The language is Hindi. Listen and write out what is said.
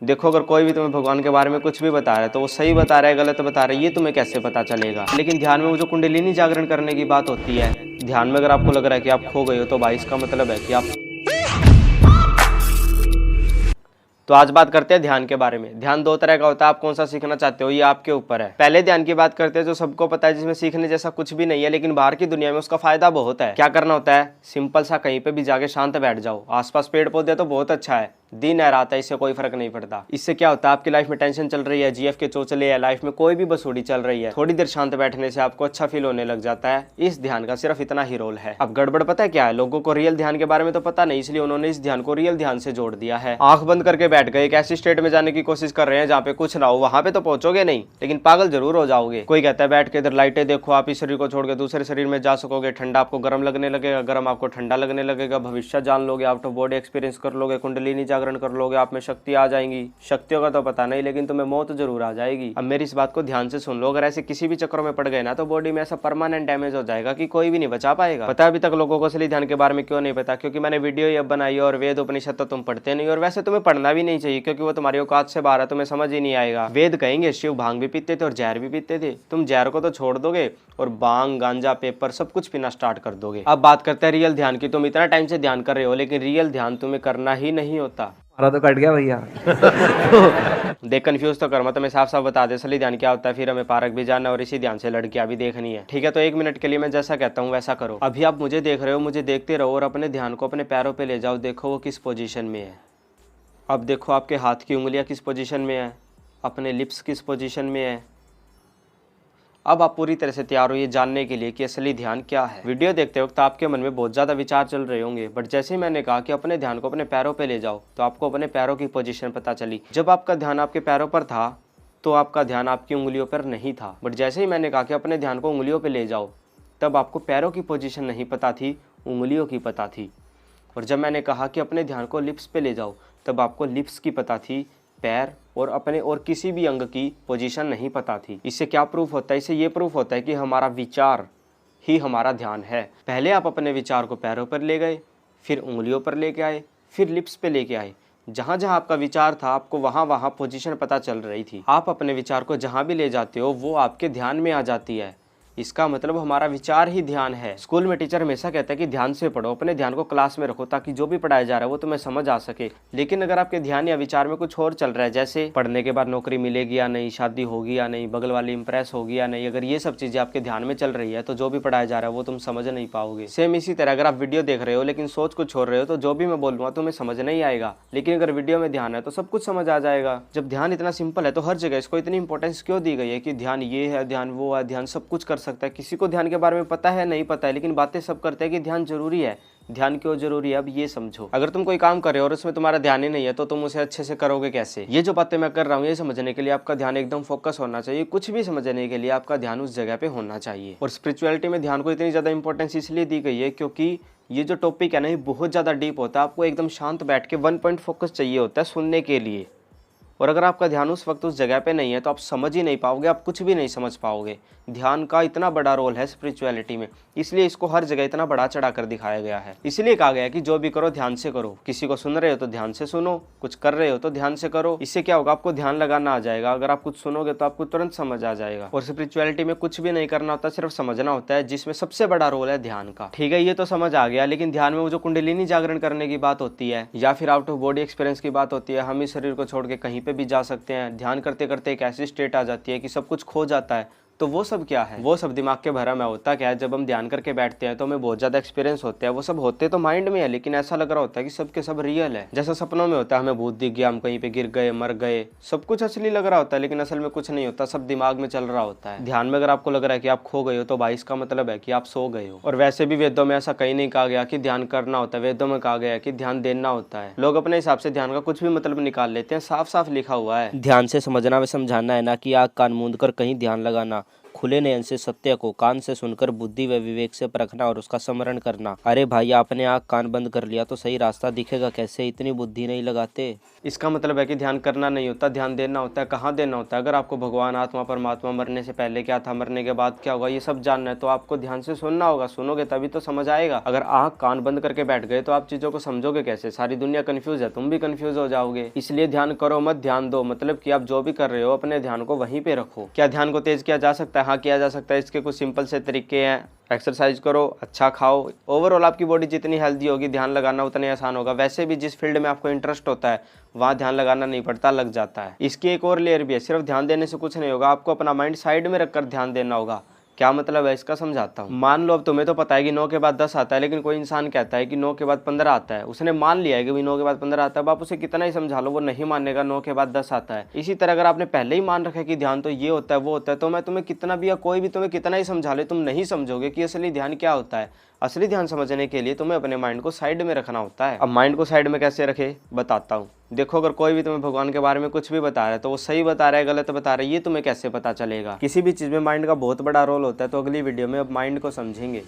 देखो, अगर कोई भी तुम्हें भगवान के बारे में कुछ भी बता रहा है तो वो सही बता रहा है गलत बता रहा है ये तुम्हें कैसे पता चलेगा। लेकिन ध्यान में वो जो कुंडलिनी जागरण करने की बात होती है, ध्यान में अगर आपको लग रहा है कि आप खो गए हो तो भाई इसका मतलब है कि आप। तो आज बात करते हैं ध्यान के बारे में। ध्यान दो तरह का होता है, आप कौन सा सीखना चाहते हो ये आपके ऊपर है। पहले ध्यान की बात करते हैं जो सबको पता है, जिसमें सीखने जैसा कुछ भी नहीं है लेकिन बाहर की दुनिया में उसका फायदा बहुत है। क्या करना होता है, सिंपल सा कहीं पे भी जाके शांत बैठ जाओ। आसपास पेड़ पौधे तो बहुत अच्छा है, दिन है रात है इससे कोई फर्क नहीं पड़ता। इससे क्या होता है, आपकी लाइफ में टेंशन चल रही है, जीएफ के चोचले है, लाइफ में कोई भी बसूड़ी चल रही है, थोड़ी देर शांत बैठने से आपको अच्छा फील होने लग जाता है। इस ध्यान का सिर्फ इतना ही रोल है। अब गड़बड़ पता है क्या है, लोगों को रियल ध्यान के बारे में तो पता नहीं, इसलिए उन्होंने इस ध्यान को रियल ध्यान से जोड़ दिया है। आंख बंद करके बैठ गए, एक ऐसी स्टेट में जाने की कोशिश कर रहे हैं जहाँ पे कुछ ना हो, वहां पे तो पहुंचोगे नहीं लेकिन पागल जरूर हो जाओगे। कोई कहता है बैठ के इधर लाइटें देखो, आप इस शरीर को छोड़ के दूसरे शरीर में जा सकोगे, ठंडा आपको गर्म लगने लगेगा, गर्म आपको ठंडा लगने लगेगा, भविष्य जान लोगे, आउट ऑफ बॉडी एक्सपीरियंस कर लोगे, कुंडलिनी जागरण कर लोगे, आप में शक्ति आ जाएंगी। शक्तियों का तो पता नहीं लेकिन तुम्हें मौत जरूर आ जाएगी। अब मेरी इस बात को ध्यान से सुन लो, अगर ऐसे किसी भी चक्रों में पड़ गए ना तो बॉडी में ऐसा परमानेंट डैमेज हो जाएगा कि कोई भी नहीं बचा पाएगा। पता है अभी तक लोगों को असली ध्यान के बारे में क्यों नहीं पता, क्योंकि मैंने वीडियो ही अब बनाई और वेद उपनिषद तो तुम पढ़ते नहीं, और वैसे तुम्हें पढ़ना भी नहीं चाहिए क्योंकि वो तुम्हारी औकात से बाहर है, तुम्हें समझ ही नहीं आएगा। वेद कहेंगे शिव भांग भी पीते थे और जहर भी पीते थे, तुम जहर को तो छोड़ दोगे और भांग गांजा पेपर सब कुछ पीना स्टार्ट कर दोगे। अब बात करते हैं रियल ध्यान की। तुम इतना टाइम से ध्यान कर रहे हो लेकिन रियल ध्यान तुम्हें करना ही नहीं होता। हमारा तो कट गया भैया। देख कंफ्यूज तो कर मत, मैं साफ साफ बता दे असली ध्यान क्या होता है, फिर हमें पार्क भी जाना और इसी ध्यान से लड़कियां भी देखनी है। ठीक है, तो 1 मिनट के लिए मैं जैसा कहता हूँ वैसा करो। अभी आप मुझे देख रहे हो, मुझे देखते रहो और अपने ध्यान को अपने पैरों पे ले जाओ। देखो वो किस पोजीशन में है। अब देखो आपके हाथ की उंगलियां किस पोजीशन में है, अपने लिप्स किस पोजीशन में है। अब आप पूरी तरह से तैयार हो ये जानने के लिए कि असली ध्यान क्या है। वीडियो देखते वक्त आपके मन में बहुत ज़्यादा विचार चल रहे होंगे, बट जैसे ही मैंने कहा कि अपने ध्यान को अपने पैरों पे ले जाओ तो आपको अपने पैरों की पोजीशन पता चली। जब आपका ध्यान आपके पैरों पर था तो आपका ध्यान आपकी उंगलियों पर नहीं था, बट जैसे ही मैंने कहा कि अपने ध्यान को उंगलियों पर ले जाओ तब आपको पैरों की पोजीशन नहीं पता थी, उंगलियों की पता थी। और जब मैंने कहा कि अपने ध्यान को लिप्स पे ले जाओ तब आपको लिप्स की पता थी, पैर और अपने और किसी भी अंग की पोजीशन नहीं पता थी। इससे क्या प्रूफ होता है, इससे ये प्रूफ होता है कि हमारा विचार ही हमारा ध्यान है। पहले आप अपने विचार को पैरों पर ले गए, फिर उंगलियों पर लेके आए, फिर लिप्स पे लेके आए। जहाँ जहाँ आपका विचार था आपको वहाँ वहाँ पोजीशन पता चल रही थी। आप अपने विचार को जहाँ भी ले जाते हो वो आपके ध्यान में आ जाती है। इसका मतलब हमारा विचार ही ध्यान है। स्कूल में टीचर हमेशा कहता है कि ध्यान से पढ़ो, अपने ध्यान को क्लास में रखो ताकि जो भी पढ़ाया जा रहा है वो तुम्हें समझ आ सके। लेकिन अगर आपके ध्यान या विचार में कुछ और चल रहा है, जैसे पढ़ने के बाद नौकरी मिलेगी या नहीं, शादी होगी या नहीं, बगल वाली इंप्रेस होगी या नहीं, अगर ये सब चीजें आपके ध्यान में चल रही है तो जो भी पढ़ाया जा रहा है वो तुम समझ नहीं पाओगे। सेम इसी तरह अगर आप वीडियो देख रहे हो लेकिन सोच कुछ छोड़ रहे हो तो जो भी मैं बोलूंगा तुम्हें समझ नहीं आएगा, लेकिन अगर वीडियो में ध्यान है तो सब कुछ समझ आ जाएगा। जब ध्यान इतना सिंपल है तो हर जगह इसको इतनी इंपॉर्टेंस क्यों दी गई है कि ध्यान ये है, ध्यान वो है, ध्यान सब कुछ कर सकता है। किसी को ध्यान के बारे में पता है नहीं पता है, लेकिन बातें सब करते हैं कि ध्यान जरूरी है। ध्यान क्यों जरूरी है अब ये समझो। अगर तुम कोई काम कर रहे हो और उसमें तुम्हारा ध्यान ही नहीं है तो तुम उसे अच्छे से करोगे कैसे। ये जो बातें मैं कर रहा हूँ ये समझने के लिए आपका ध्यान एकदम फोकस होना चाहिए। कुछ भी समझने के लिए आपका ध्यान उस जगह पे होना चाहिए। और स्पिरिचुअलिटी में ध्यान को इतनी ज्यादा इंपॉर्टेंस इसलिए दी गई है क्योंकि ये जो टॉपिक है ना ये बहुत ज्यादा डीप होता है। आपको एकदम शांत बैठ के 1 पॉइंट फोकस चाहिए होता है सुनने के लिए। और अगर आपका ध्यान उस वक्त उस जगह पे नहीं है तो आप समझ ही नहीं पाओगे, आप कुछ भी नहीं समझ पाओगे। ध्यान का इतना बड़ा रोल है स्पिरिचुअलिटी में, इसलिए इसको हर जगह इतना बड़ा चढ़ा कर दिखाया गया है। इसलिए कहा गया है कि जो भी करो ध्यान से करो। किसी को सुन रहे हो तो ध्यान से सुनो, कुछ कर रहे हो तो ध्यान से करो। इससे क्या होगा, आपको ध्यान लगाना आ जाएगा। अगर आप कुछ सुनोगे तो आपको तुरंत समझ आ जाएगा। और स्पिरिचुअलिटी में कुछ भी नहीं करना होता, सिर्फ समझना होता है, जिसमें सबसे बड़ा रोल है ध्यान का। ठीक है, ये तो समझ आ गया। लेकिन ध्यान में वो जो कुंडलिनी जागरण करने की बात होती है या फिर आउट ऑफ बॉडी एक्सपीरियंस की बात होती है, हम इस शरीर को छोड़ के कहीं पे भी जा सकते हैं। ध्यान करते करते एक ऐसी स्टेट आ जाती है कि सब कुछ खो जाता है। तो वो सब क्या है, वो सब दिमाग के भरम है। होता क्या है, जब हम ध्यान करके बैठते हैं तो हमें बहुत ज्यादा एक्सपीरियंस होते हैं। वो सब होते तो माइंड में है लेकिन ऐसा लग रहा होता है कि सब के सब रियल है। जैसा सपनों में होता है, हमें भूत दिख गया, हम कहीं पे गिर गए, मर गए, सब कुछ असली लग रहा होता है लेकिन असल में कुछ नहीं होता, सब दिमाग में चल रहा होता है। ध्यान में अगर आपको लग रहा है कि आप खो गए हो तो भाई इसका मतलब है कि आप सो गए हो। और वैसे भी वेदों में ऐसा कहीं नहीं कहा गया कि ध्यान करना होता है, वेदों में कहा गया है कि ध्यान देना होता है। लोग अपने हिसाब से ध्यान का कुछ भी मतलब निकाल लेते हैं, साफ साफ लिखा हुआ है ध्यान से समझना व समझाना है, ना कि आँख कान मूंद कर कहीं ध्यान लगाना। खुले नयन से सत्य को, कान से सुनकर बुद्धि व विवेक से परखना और उसका स्मरण करना। अरे भाई, आपने आँख कान बंद कर लिया तो सही रास्ता दिखेगा कैसे? इतनी बुद्धि नहीं लगाते। इसका मतलब है कि ध्यान करना नहीं होता, ध्यान देना होता है। कहाँ देना होता है? अगर आपको भगवान, आत्मा, परमात्मा, मरने से पहले क्या था, मरने के बाद क्या होगा, ये सब जानना है तो आपको ध्यान से सुनना होगा। सुनोगे तभी तो समझ आएगा। अगर आँख कान बंद करके बैठ गए तो आप चीजों को समझोगे कैसे? सारी दुनिया कंफ्यूज है, तुम भी कंफ्यूज हो जाओगे। इसलिए ध्यान करो मत, ध्यान दो। मतलब कि आप जो भी कर रहे हो अपने ध्यान को वहीं पे रखो। क्या ध्यान को तेज किया जा सकता है? हाँ, किया जा सकता है। इसके कुछ सिंपल से तरीके हैं। एक्सरसाइज करो, अच्छा खाओ। ओवरऑल आपकी बॉडी जितनी हेल्दी होगी, ध्यान लगाना उतना आसान होगा। वैसे भी जिस फील्ड में आपको इंटरेस्ट होता है वहाँ ध्यान लगाना नहीं पड़ता, लग जाता है। इसकी एक और लेयर भी है। सिर्फ ध्यान देने से कुछ नहीं होगा, आपको अपना माइंड साइड में रखकर ध्यान देना होगा। क्या मतलब है इसका, समझाता हूँ। मान लो अब तुम्हें तो पता है कि 9 के बाद 10 आता है, लेकिन कोई इंसान कहता है कि 9 के बाद 15 आता है। उसने मान लिया है कि 9 के बाद 15 आता है। अब आप उसे कितना ही समझा लो, वो नहीं मानेगा। 9 के बाद 10 आता है। इसी तरह अगर आपने पहले ही मान रखा है कि ध्यान तो ये होता है, वो होता है, तो मैं तुम्हें कितना भी या कोई भी तुम्हें कितना ही समझा ले, तुम नहीं समझोगे कि असली ध्यान क्या होता है। असली ध्यान समझने के लिए तुम्हें अपने माइंड को साइड में रखना होता है। अब माइंड को साइड में कैसे रखे बताता हूँ। देखो, अगर कोई भी तुम्हें भगवान के बारे में कुछ भी बता रहा है तो वो सही बता रहा है, गलत बता रहा है, ये तुम्हें कैसे पता चलेगा? किसी भी चीज में माइंड का बहुत बड़ा रोल होता है। तो अगली वीडियो में अब माइंड को समझेंगे।